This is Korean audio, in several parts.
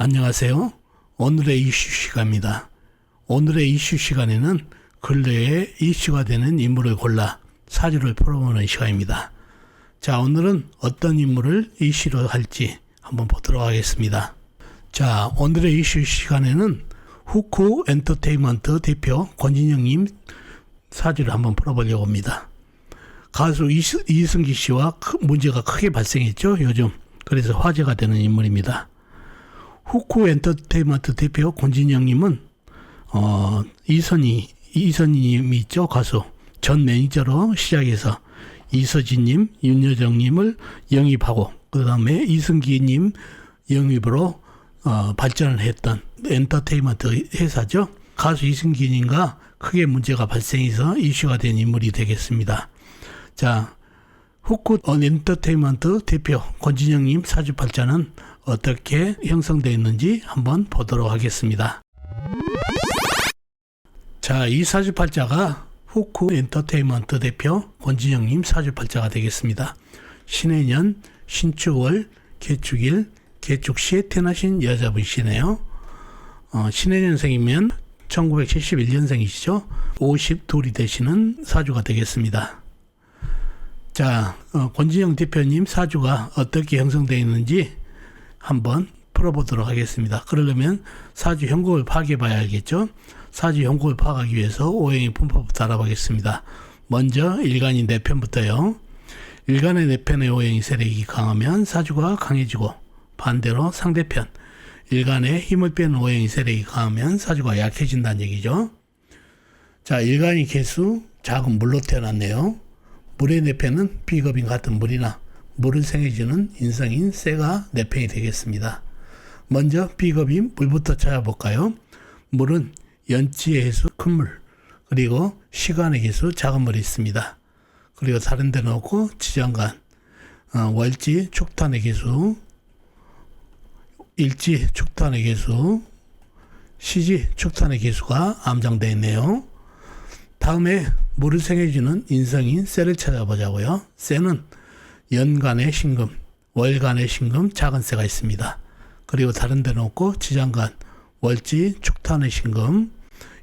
안녕하세요. 오늘의 이슈 시간입니다. 오늘의 이슈 시간에는 근래에 이슈가 되는 인물을 골라 사주를 풀어보는 시간입니다. 자, 오늘은 어떤 인물을 이슈로 할지 한번 보도록 하겠습니다. 자, 오늘의 이슈 시간에는 후쿠 엔터테인먼트 대표 권진영님 사주를 한번 풀어보려고 합니다. 가수 이승기 씨와 문제가 크게 발생했죠, 요즘. 그래서 화제가 되는 인물입니다. 후쿠 엔터테인먼트 대표 권진영님은 이선희님이 있죠, 가수. 전 매니저로 시작해서 이서진님, 윤여정님을 영입하고 그 다음에 이승기님 영입으로 발전을 했던 엔터테인먼트 회사죠. 가수 이승기님과 크게 문제가 발생해서 이슈가 된 인물이 되겠습니다. 자, 후쿠 엔터테인먼트 대표 권진영님 사주 발전은 어떻게 형성되어 있는지 한번 보도록 하겠습니다. 자, 이 사주팔자가 후쿠 엔터테인먼트 대표 권진영님 사주팔자가 되겠습니다. 신해년, 신축월, 개축일, 개축시에 태어나신 여자분이시네요. 신해년생이면 1971년생이시죠. 52이 되시는 사주가 되겠습니다. 자, 권진영 대표님 사주가 어떻게 형성되어 있는지 한번 풀어보도록 하겠습니다. 그러려면 사주 형국을 파악해 봐야 알겠죠. 사주 형국을 파악하기 위해서 오행의 분포부터 알아보겠습니다. 먼저 일간이 내편부터요. 일간의 내편의 오행이 세력이 강하면 사주가 강해지고, 반대로 상대편 일간의 힘을 빼는 오행이 세력이 강하면 사주가 약해진다는 얘기죠. 자, 일간이 개수 작은 물로 태어났네요. 물의 내편은 비겁인 같은 물이나 물을 생해주는 인성인 쇠가 내편이 되겠습니다. 먼저 비겁인 물부터 찾아볼까요? 물은 연지의 개수 큰 물, 그리고 시간의 개수 작은 물이 있습니다. 그리고 다른 데 놓고 지장간, 월지 축탄의 개수, 일지 축탄의 개수, 시지 축탄의 개수가 암장되어 있네요. 다음에 물을 생해주는 인성인 쇠를 찾아보자고요. 쇠는 연간의 신금, 월간의 신금, 작은 쇠가 있습니다. 그리고 다른 데 놓고 지장간, 월지 축탄의 신금,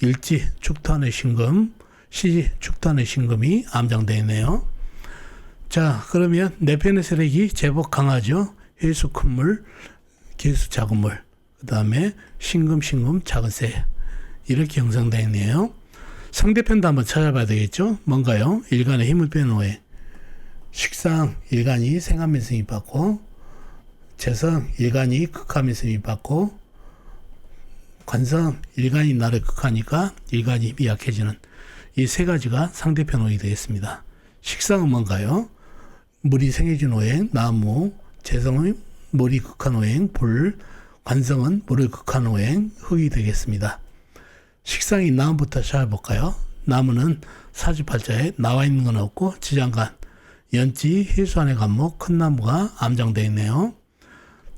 일지 축탄의 신금, 시지 축탄의 신금이 암장되어 있네요. 자, 그러면 내편의 세력이 제법 강하죠. 해수 큰 물, 개수 작은 물, 그 다음에 신금, 작은 쇠, 이렇게 형성되어 있네요. 상대편도 한번 찾아봐야 되겠죠. 뭔가요? 일간의 힘을 빼는 오행. 식상 일간이 생하면서 힘받고, 재성 일간이 극하면서 힘받고, 관성 일간이 나를 극하니까 일간이 힘이 약해지는 이 세 가지가 상대편 오행이 되겠습니다. 식상은 뭔가요? 물이 생해준 오행, 나무, 재성은 물이 극한 오행, 불, 관성은 물을 극한 오행, 흙이 되겠습니다. 식상인 나무부터 찾아볼까요? 나무는 사주팔자에 나와 있는 건 없고 지장간, 연지, 해수안의 간목, 큰 나무가 암장되어 있네요.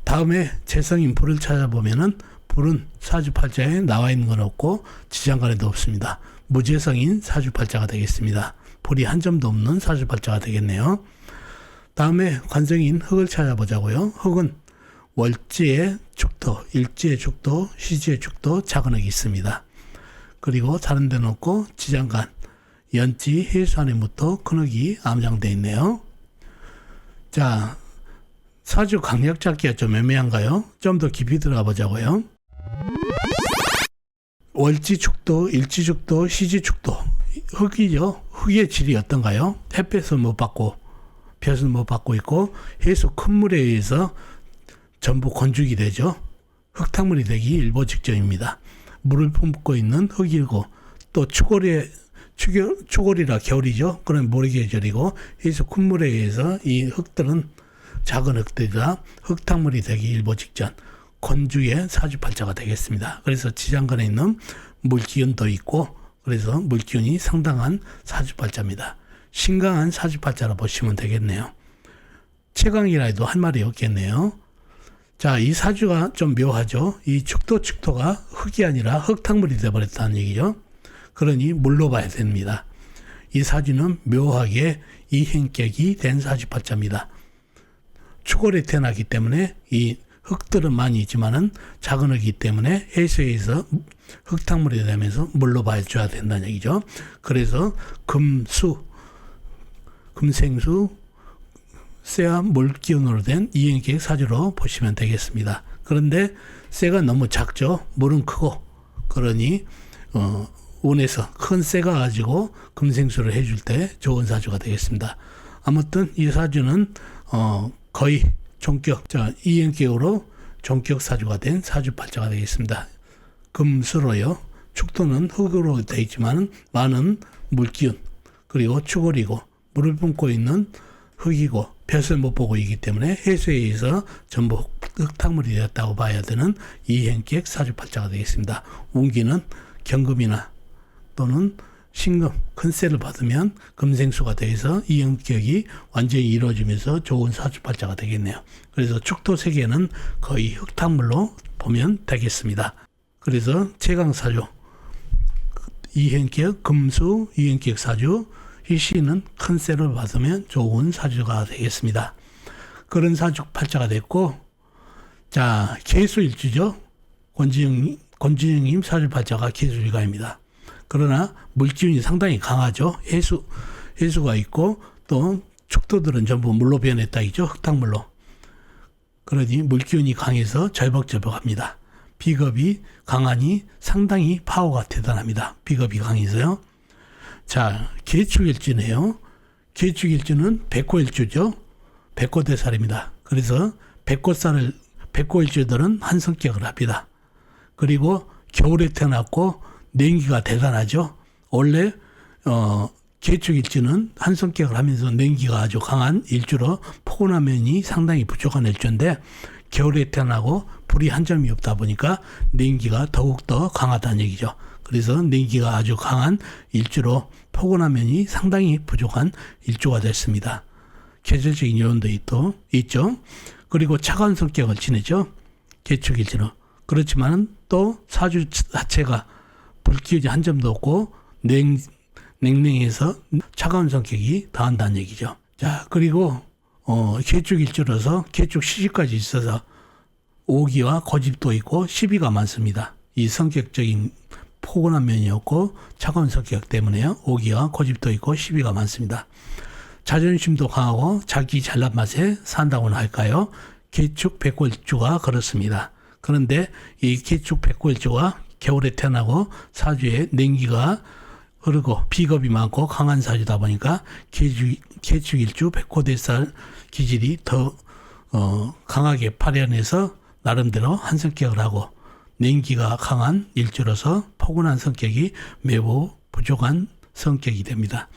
다음에 재성인 불을 찾아보면은 불은 사주팔자에 나와 있는 건 없고 지장간에도 없습니다. 무재성인 사주팔자가 되겠습니다. 불이 한 점도 없는 사주팔자가 되겠네요. 다음에 관성인 흙을 찾아보자고요. 흙은 월지의 축토, 일지의 축토, 시지의 축토, 작은 흙이 있습니다. 그리고 다른 데는 없고 지장간, 연지, 해수안의 무토, 큰 흙이 암장되어 있네요. 자, 사주 강약 잡기가 좀 애매한가요? 좀 더 깊이 들어가 보자고요. 월지 축도, 일지 축도, 시지 축도, 흙이죠. 흙의 질이 어떤가요? 햇볕을 못 받고, 볕을 못 받고 있고, 해수 큰 물에 의해서 전부 건축이 되죠. 흙탕물이 되기 일보 직전입니다. 물을 품고 있는 흙이고, 또 추골이라 겨울이죠. 그런 모래계절이고, 해수 큰 물에 의해서 이 흙들은 작은 흙들이라 흙탕물이 되기 일보 직전, 건주의 사주팔자가 되겠습니다. 그래서 지장간에 있는 물기운도 있고, 그래서 물기운이 상당한 사주팔자입니다. 신강한 사주팔자라 보시면 되겠네요. 최강이라 해도 할 말이 없겠네요. 자, 이 사주가 좀 묘하죠. 이 축토가 흙이 아니라 흙탕물이 되어버렸다는 얘기죠. 그러니 물로 봐야 됩니다. 이 사주는 묘하게 이행격이 된 사주팔자입니다. 축월에 태어나기 때문에 이 흙들은 많이 있지만은 작은 흙이기 때문에 해수에서 흙탕물이 되면서 물로 봐줘야 된다는 얘기죠. 그래서 금생수, 쇠와 물기운으로 된 이행객 사주로 보시면 되겠습니다. 그런데 쇠가 너무 작죠. 물은 크고. 그러니 운에서 큰 쇠가 가지고 금생수를 해줄 때 좋은 사주가 되겠습니다. 아무튼 이 사주는 거의 종격, 이행격으로 종격 사주가 된 사주팔자가 되겠습니다. 금수로요. 축토는 흙으로 되어 있지만 많은 물기운, 그리고 추골이고 물을 뿜고 있는 흙이고 볕을 못 보고 있기 때문에 해수에 의해서 전부 흙탕물이 되었다고 봐야 되는 이행격 사주팔자가 되겠습니다. 운기는 경금이나 또는 신금, 큰 쇠를 받으면 금생수가 돼서 이행격이 완전히 이루어지면서 좋은 사주팔자가 되겠네요. 그래서 축토 세계는 거의 흙탕물로 보면 되겠습니다. 그래서 최강사주, 이행격, 금수, 이행격 사주, 희씨는 큰 쇠를 받으면 좋은 사주가 되겠습니다. 그런 사주팔자가 됐고, 자, 계수일주죠. 권지영님 사주팔자가 계수일가입니다. 그러나 물기운이 상당히 강하죠. 해수가 있고 또 축토들은 전부 물로 변했다 이죠. 흙탕물로. 그러니 물기운이 강해서 절벅절벅합니다. 비겁이 강하니 상당히 파워가 대단합니다. 비겁이 강해서요. 자, 계축일주네요. 계축일주는 백호일주죠. 백호대살입니다. 그래서 백호일주들은 한 성격을 합니다. 그리고 겨울에 태어났고 냉기가 대단하죠. 원래 계축일주는 한 성격을 하면서 냉기가 아주 강한 일주로 포근한 면이 상당히 부족한 일주인데 겨울에 태어나고 불이 한 점이 없다 보니까 냉기가 더욱더 강하다는 얘기죠. 그래서 냉기가 아주 강한 일주로 포근한 면이 상당히 부족한 일주가 됐습니다. 계절적인 요인도 있죠. 그리고 차가운 성격을 지내죠. 계축일주는. 그렇지만 또 사주 자체가 불기운이 한 점도 없고 냉랭해서 차가운 성격이 더한다는 얘기죠. 자, 그리고 계축일주로서 계축 시기까지 있어서 오기와 고집도 있고 시비가 많습니다. 이 성격적인 포근한 면이 없고 차가운 성격 때문에요. 오기와 고집도 있고 시비가 많습니다. 자존심도 강하고 자기 잘난 맛에 산다고나 할까요? 계축 백호일주가 그렇습니다. 그런데 이 계축 백호일주가 겨울에 태어나고 사주에 냉기가 흐르고 비겁이 많고 강한 사주다 보니까 계축일주 백호대살 기질이 더 강하게 발현해서 나름대로 한 성격을 하고 냉기가 강한 일주로서 포근한 성격이 매우 부족한 성격이 됩니다.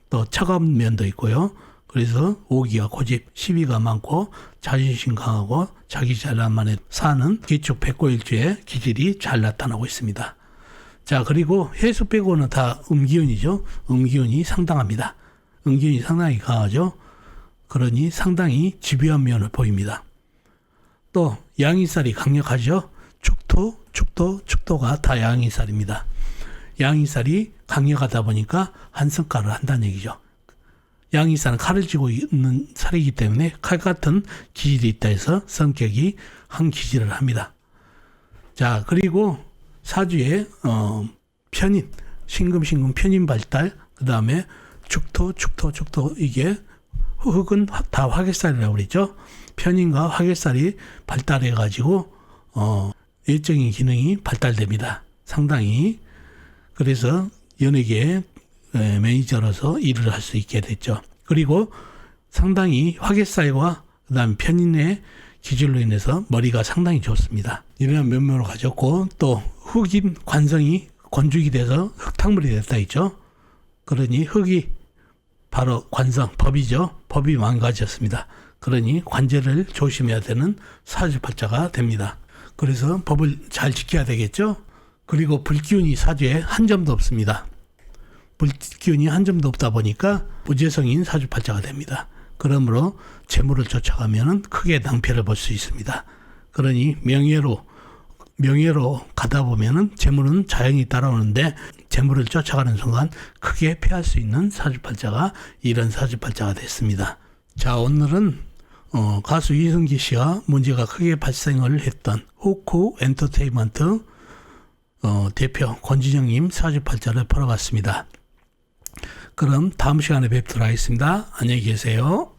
또 차가운 면도 있고요. 그래서 오기와 고집, 시비가 많고 자존심 강하고 자기 잘난 만에 사는 계축 백호일주의 기질이 잘 나타나고 있습니다. 자, 그리고 해수 빼고는 다 음기운이죠. 음기운이 상당합니다. 음기운이 상당히 강하죠. 그러니 상당히 집요한 면을 보입니다. 또 양이살이 강력하죠. 축토가 다 양이살입니다. 양이살이 강력하다 보니까 한성가를 한다는 얘기죠. 양이살은 칼을 쥐고 있는 살이기 때문에 칼 같은 기질이 있다 해서 성격이 한 기질을 합니다. 자, 그리고 사주에 편인, 신금 편인 발달, 그 다음에 축토 이게 흙은 다 화개살이라고 그랬죠. 편인과 화개살이 발달해 가지고 외적인 기능이 발달됩니다. 상당히. 그래서 연예계 매니저로서 일을 할 수 있게 됐죠. 그리고 상당히 화개살과 그 다음 편인의 기질로 인해서 머리가 상당히 좋습니다. 이런 면모를 가졌고 또 흙인 관성이 건축이 돼서 흙탕물이 됐다 있죠. 그러니 흙이 바로 관성, 법이죠. 법이 망가졌습니다. 그러니 관제를 조심해야 되는 사주팔자가 됩니다. 그래서 법을 잘 지켜야 되겠죠. 그리고 불기운이 사주에 한 점도 없습니다. 불기운이 한 점도 없다 보니까 부재성인 사주팔자가 됩니다. 그러므로 재물을 쫓아가면 크게 낭패를 볼 수 있습니다. 그러니 명예로 가다 보면 재물은 자연히 따라오는데 재물을 쫓아가는 순간 크게 패할 수 있는 사주팔자가 이런 사주팔자가 됐습니다. 자, 오늘은 가수 이승기 씨와 문제가 크게 발생을 했던 후쿠 엔터테인먼트 대표 권진영님 사주팔자를 풀어봤습니다. 그럼 다음 시간에 뵙도록 하겠습니다. 안녕히 계세요.